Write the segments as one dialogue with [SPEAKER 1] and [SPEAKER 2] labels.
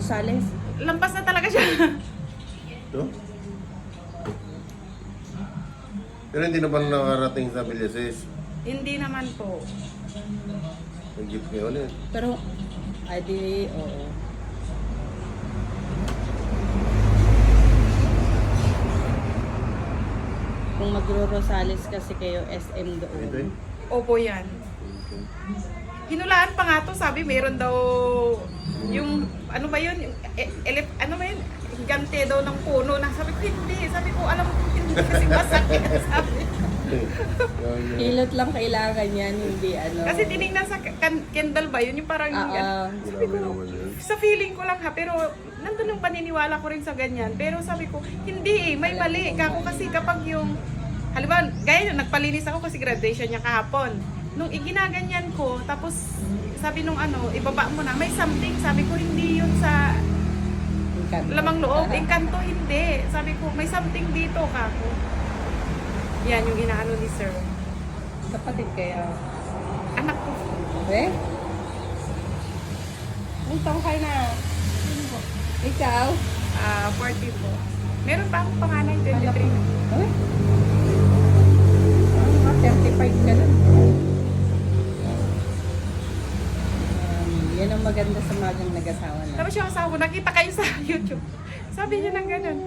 [SPEAKER 1] Rosales.
[SPEAKER 2] Lampas na talaga siya.
[SPEAKER 3] No? Pero hindi naman nakarating sa Villases.
[SPEAKER 2] Hindi naman po.
[SPEAKER 3] Yung jeep niya ulit.
[SPEAKER 1] Pero, ay di, oo. Kung magro-Rosales kasi kayo, SM
[SPEAKER 3] Ito eh.
[SPEAKER 1] doon.
[SPEAKER 2] Opo yan. Hinulaan pa nga to, sabi meron daw yung ano ba yun, ano ba yun, higante daw ng puno na sabi ko hindi, sabi ko alam ko hindi kasi masakit sabi.
[SPEAKER 1] Hilot lang kailangan yan, hindi ano.
[SPEAKER 2] Kasi tinignan sa Kendall ba yun, yung parang sabi ko, sa feeling ko lang ha, pero nandun yung paniniwala ko rin sa ganyan, pero sabi ko, hindi may mali, kako kasi kapag yung, halimbawa, gaya yun, nagpalinis ako kasi graduation niya kahapon. Nung iginaganyan ko, tapos sabi nung ano, ibaba mo na, may something, sabi ko hindi yun sa lamang loob, engkanto hindi. Sabi ko, may something dito kako. Yan yung inaano ni sir.
[SPEAKER 1] Kapatid kaya.
[SPEAKER 2] Anak ko.
[SPEAKER 1] Eh? Ang tangkay na. Ikaw?
[SPEAKER 2] 40 po. Meron pa akong panganay, 23.
[SPEAKER 1] Eh? Mga 35 ka na. Yan ang maganda sa magang nag-asawa na.
[SPEAKER 2] Tapos yung asawa ko, nakita kayo sa YouTube. Sabi niya ng ganun.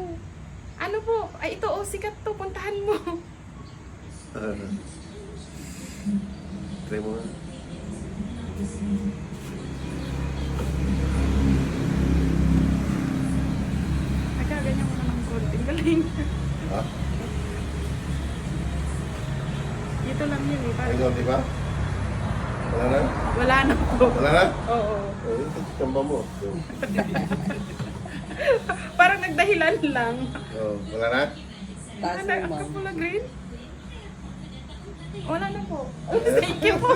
[SPEAKER 2] Ano po? Ay ito, sikat to, puntahan mo.
[SPEAKER 3] Try mo nga.
[SPEAKER 2] Nagkaganyan ko na ng konting galing.
[SPEAKER 3] Ha?
[SPEAKER 2] Ito lang yun eh. Parang,
[SPEAKER 3] Ikaw, di ba? Wala na?
[SPEAKER 2] wala na po.
[SPEAKER 3] Wala na?
[SPEAKER 2] Oo.
[SPEAKER 3] Oh, kamba mo.
[SPEAKER 2] Parang nagdahilan lang.
[SPEAKER 3] Oh, wala na?
[SPEAKER 1] Taas
[SPEAKER 2] Ano,
[SPEAKER 1] mo, ma'am.
[SPEAKER 2] kapula green? Wala na po. Thank you po.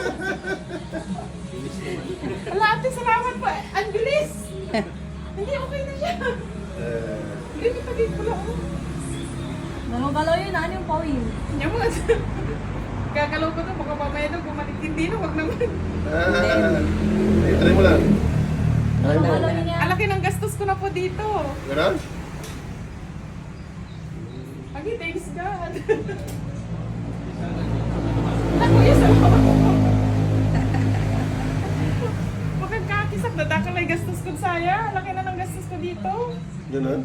[SPEAKER 2] Wala ate, salamat po. Ang bilis. Hindi, okay na siya. Green yung pagig pula ako.
[SPEAKER 4] Namagalaw yun, ano yung pawin?
[SPEAKER 2] Nyamot. Gagalaw ko to, baka mamaya daw bumalik. Hindi na, wag naman.
[SPEAKER 3] Try mo lang. Try mo.
[SPEAKER 4] Namagalaw yun yan.
[SPEAKER 2] Alaki ng gastos ko na po dito.
[SPEAKER 3] Ganon?
[SPEAKER 2] Agi, thanks God. Ako yung salamat ko. Magkakakisak na daka may gastos ko saya. Laki na ng gastos ko dito.
[SPEAKER 3] Ganon?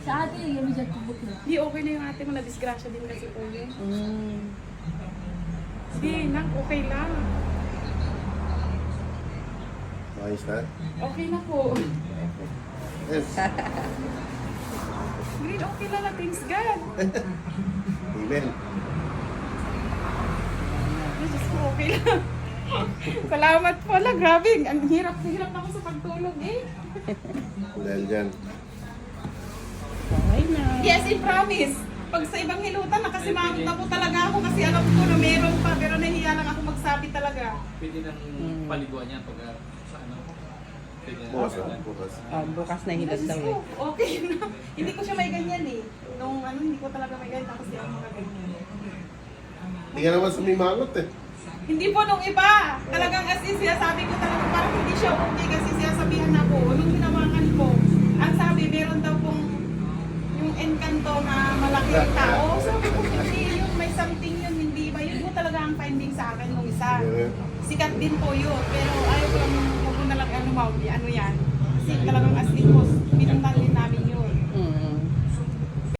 [SPEAKER 4] Sa ate, yung medyo tubok na.
[SPEAKER 2] Di okay na yung ate mo, na-disgrasya din kasi po yun. Di, nak, okay lang.
[SPEAKER 3] Ayos na?
[SPEAKER 2] Okay na po.
[SPEAKER 3] Yes.
[SPEAKER 2] Green, okay lang na, thanks God.
[SPEAKER 3] Amen.
[SPEAKER 2] Diyos ko, okay lang. Salamat po lang, grabe. Ang hirap na ako sa pagtulog eh.
[SPEAKER 3] Dahil dyan.
[SPEAKER 1] Okay na.
[SPEAKER 2] Yes, I promise. Pag sa ibang hilutan, nakasimangot na po talaga ako kasi alam ko na meron pa, pero nahiya lang ako magsabi talaga.
[SPEAKER 5] Pwede nang paliguan niya pag sa ano. Pwede na.
[SPEAKER 3] Bukas na. Bukas.
[SPEAKER 1] Bukas na hilot
[SPEAKER 2] Diyos
[SPEAKER 1] daw
[SPEAKER 2] ko,
[SPEAKER 1] eh.
[SPEAKER 2] okay na. Hindi ko siya may ganyan eh. Nung ano, hindi ko talaga may ganyan, tapos di ako makaganyan.
[SPEAKER 3] Hindi ka naman sumimangot eh.
[SPEAKER 2] Hindi po nung iba. Talagang as in, sabi ko talaga parang hindi siya okay kasi sinasabihan ako. Nung hinawakan ko, ang sabi, meron daw pong yung encanto na malaki yung tao. Sabi ko, hindi yun, may something yun, hindi ba? Yun po talaga ang finding sa akin nung isa. Sikat din po yun, pero ayaw ko lang, huwag ko na lang ano yan.